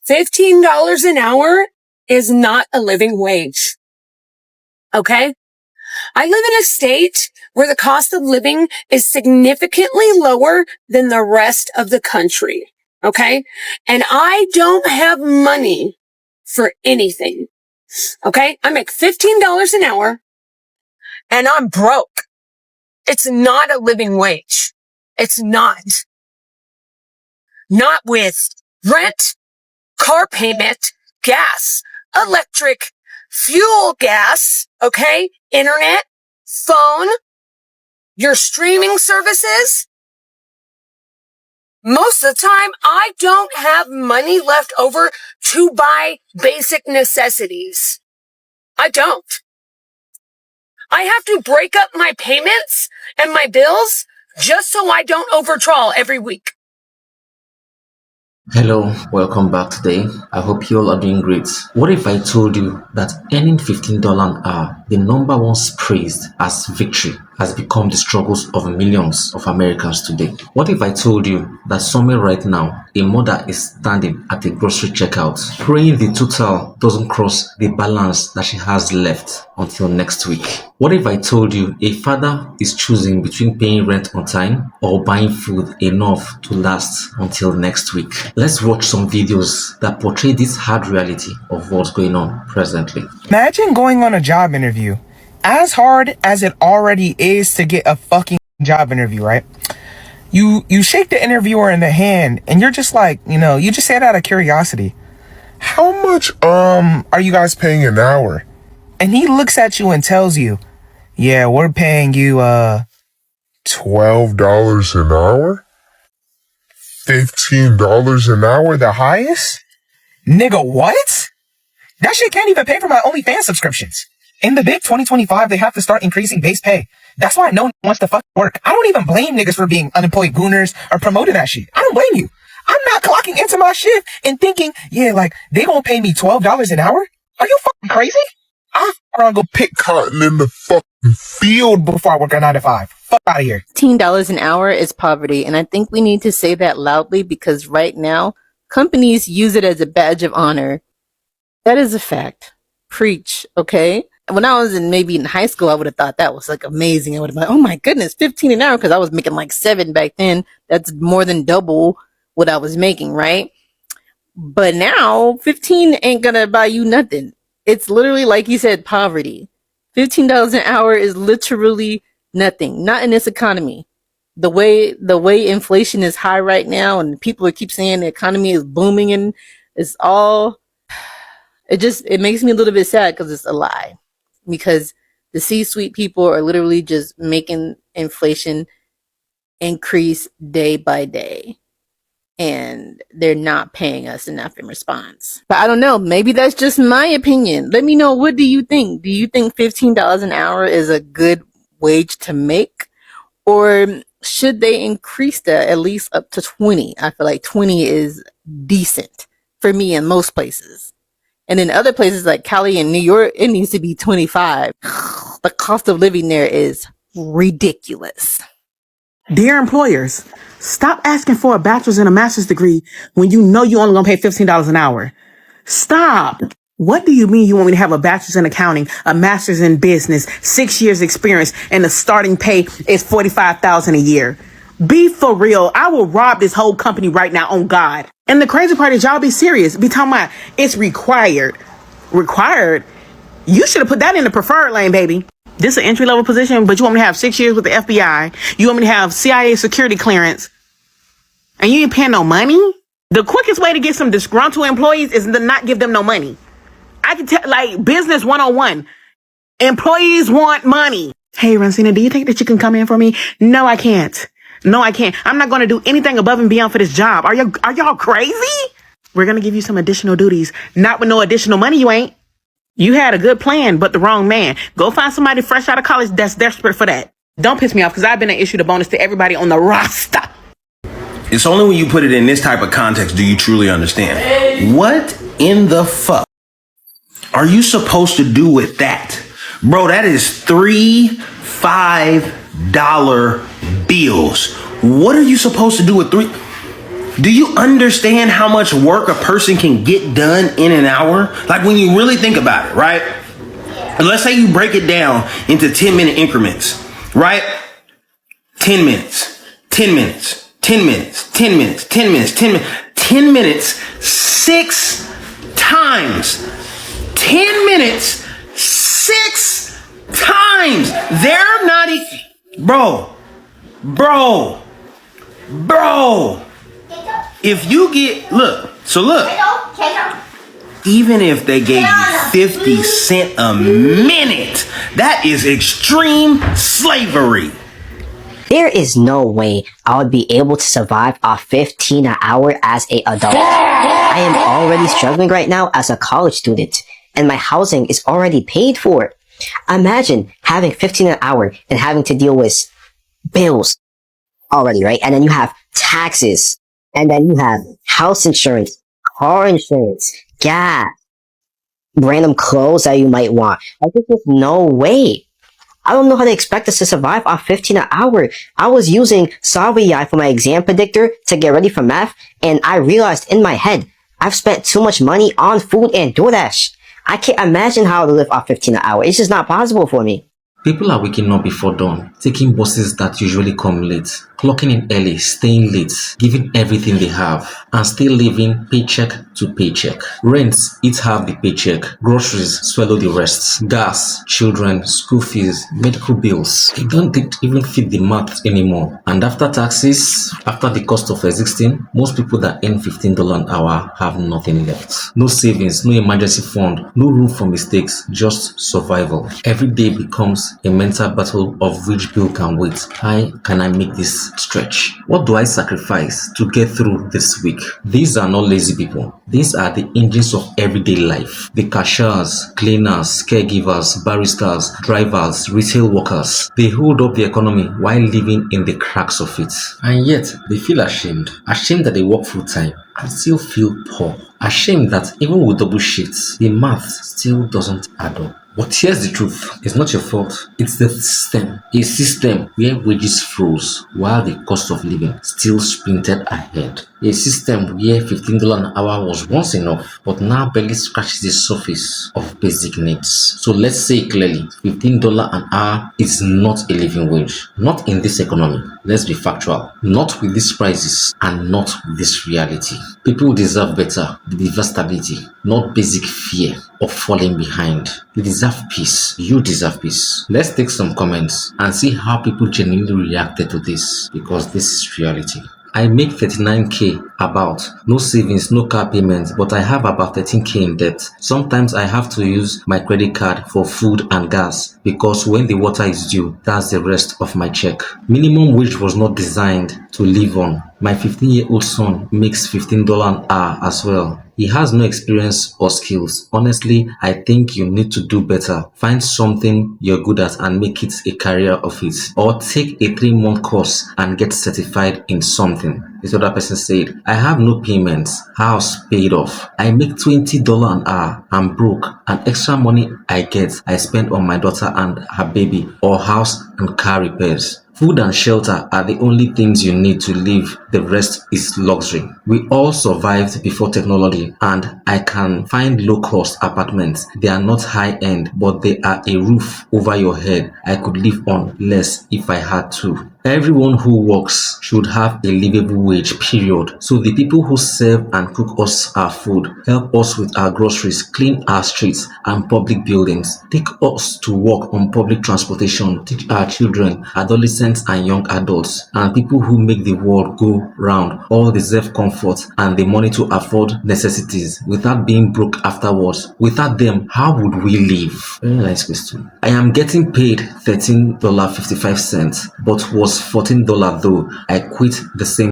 $15 an hour is not a living wage. Okay? I live in a state where the cost of living is significantly lower than the rest of the country. Okay? And I don't have money for anything. Okay? I make $15 an hour and I'm broke. It's not a living wage. It's not. Not with rent, car payment, gas, electric, fuel gas, okay? Internet, phone, your streaming services. Most of the time, I don't have money left over to buy basic necessities. I don't. I have to break up my payments and my bills just so I don't overdraw every week. Hello, welcome back today. I hope you all are doing great. What if I told you that earning $15 an hour, the number once praised as victory, has become the struggles of millions of Americans today? What if I told you that somewhere right now, a mother is standing at a grocery checkout, praying the total doesn't cross the balance that she has left until next week? What if I told you a father is choosing between paying rent on time or buying food enough to last until next week? Let's watch some videos that portray this hard reality of what's going on presently. Imagine going on a job interview. As hard as it already is to get a fucking job interview, right? You shake the interviewer in the hand and you're just like, you just say it out of curiosity. How much are you guys paying an hour? And he looks at you and tells you, yeah, we're paying you $12 an hour? $15 an hour, the highest? Nigga, what? That shit can't even pay for my OnlyFans subscriptions. In the big 2025, they have to start increasing base pay. That's why no one wants to fuck work. I don't even blame niggas for being unemployed gooners or promoting that shit. I don't blame you. I'm not clocking into my shift and thinking, yeah, like, they gonna pay me $12 an hour? Are you fucking crazy? I'm gonna go pick cotton in the fucking field before I work a 9 to 5. Fuck out of here. $15 an hour is poverty, and I think we need to say that loudly because right now, companies use it as a badge of honor. That is a fact. Preach, okay? When I was maybe in high school, I would have thought that was like amazing. I would have been like, oh my goodness, 15 an hour, because I was making like 7 back then. That's more than double what I was making, right? But now 15 ain't gonna buy you nothing. It's literally, like you said, poverty. $15 an hour is literally nothing. Not in this economy. The way inflation is high right now, and people keep saying the economy is booming, and it's all. It makes me a little bit sad because it's a lie. Because the C-suite people are literally just making inflation increase day by day. And they're not paying us enough in response. But I don't know. Maybe that's just my opinion. Let me know. What do you think? Do you think $15 an hour is a good wage to make? Or should they increase that at least up to 20? I feel like 20 is decent for me in most places. And in other places like Cali and New York, it needs to be 25. The cost of living there is ridiculous. Dear employers, stop asking for a bachelor's and a master's degree when you know you only gonna pay $15 an hour. Stop. What do you mean you want me to have a bachelor's in accounting, a master's in business, 6 years experience, and the starting pay is $45,000 a year? Be for real. I will rob this whole company right now on God. And the crazy part is y'all be serious. Be talking about it's required. Required? You should have put that in the preferred lane, baby. This is an entry-level position, but you want me to have 6 years with the FBI. You want me to have CIA security clearance. And you ain't paying no money? The quickest way to get some disgruntled employees is to not give them no money. I can tell, like, business 101. Employees want money. Hey, Rancina, do you think that you can come in for me? No, I can't. No, I can't. I'm not going to do anything above and beyond for this job. Are y'all crazy? We're going to give you some additional duties. Not with no additional money, you ain't. You had a good plan, but the wrong man. Go find somebody fresh out of college that's desperate for that. Don't piss me off, because I've been issued a bonus to everybody on the roster. It's only when you put it in this type of context do you truly understand. What in the fuck are you supposed to do with that? Bro, that is $3 $5 bills. What are you supposed to do with Do you understand how much work a person can get done in an hour? Like when you really think about it, right? And let's say you break it down into 10-minute increments, right? 10 minutes, 10 minutes, 10 minutes, 10 minutes, 10 minutes, 10 minutes, 10 minutes, 6 times. 10 minutes, 6 times. They're not bro. If you get, look, even if they gave you 50 cents a minute, that is extreme slavery. There is no way I would be able to survive off 15 an hour as an adult. I am already struggling right now as a college student, and my housing is already paid for. Imagine having 15 an hour and having to deal with bills already, right? And then you have taxes, and then you have house insurance, car insurance, gas, random clothes that you might want. Like, there's just no way. I don't know how to expect us to survive off 15 an hour. I was using Solve.ai for my exam predictor to get ready for math, and I realized in my head, I've spent too much money on food and DoorDash. I can't imagine how to live off 15 an hour. It's just not possible for me. People are waking up before dawn, taking buses that usually come late, clocking in early, staying late, giving everything they have, and still living paycheck to paycheck. Rent eats half the paycheck, groceries swallow the rest, gas, children, school fees, medical bills. They don't even fit the math anymore. And after taxes, after the cost of existing, most people that earn $15 an hour have nothing left. No savings, no emergency fund, no room for mistakes, just survival. Every day becomes a mental battle of which bill can wait. How can I make this stretch? What do I sacrifice to get through this week? These are not lazy people. These are the engines of everyday life. The cashiers, cleaners, caregivers, baristas, drivers, retail workers. They hold up the economy while living in the cracks of it. And yet, they feel ashamed. Ashamed that they work full time and still feel poor. Ashamed that even with double shifts, the math still doesn't add up. But here's the truth. It's not your fault. It's the system. A system where wages froze while the cost of living still sprinted ahead. A system where $15 an hour was once enough, but now barely scratches the surface of basic needs. So let's say clearly, $15 an hour is not a living wage. Not in this economy. Let's be factual. Not with these prices and not with this reality. People deserve better. They deserve stability, not basic fear of falling behind. They deserve peace. You deserve peace. Let's take some comments and see how people genuinely reacted to this, because this is reality. I make 39k about, no savings, no car payments, but I have about 13k in debt. Sometimes I have to use my credit card for food and gas because when the water is due, that's the rest of my check. Minimum wage was not designed to live on. My 15-year-old son makes $15 an hour as well. He has no experience or skills. Honestly, I think you need to do better. Find something you're good at and make it a career of it. Or take a 3-month course and get certified in something. This other person said, I have no payments. House paid off. I make $20 an hour. I'm broke. And extra money I get, I spend on my daughter and her baby, or house and car repairs. Food and shelter are the only things you need to live. The rest is luxury. We all survived before technology, and I can find low-cost apartments. They are not high-end, but they are a roof over your head. I could live on less if I had to. Everyone who works should have a livable wage, period. So the people who serve and cook us our food, help us with our groceries, clean our streets and public buildings, take us to work on public transportation, teach our children, adolescents and young adults, and people who make the world go round all deserve comfort and the money to afford necessities without being broke afterwards. Without them, how would we live? Very nice question. I am getting paid $13.55, but was $14 though. I quit the same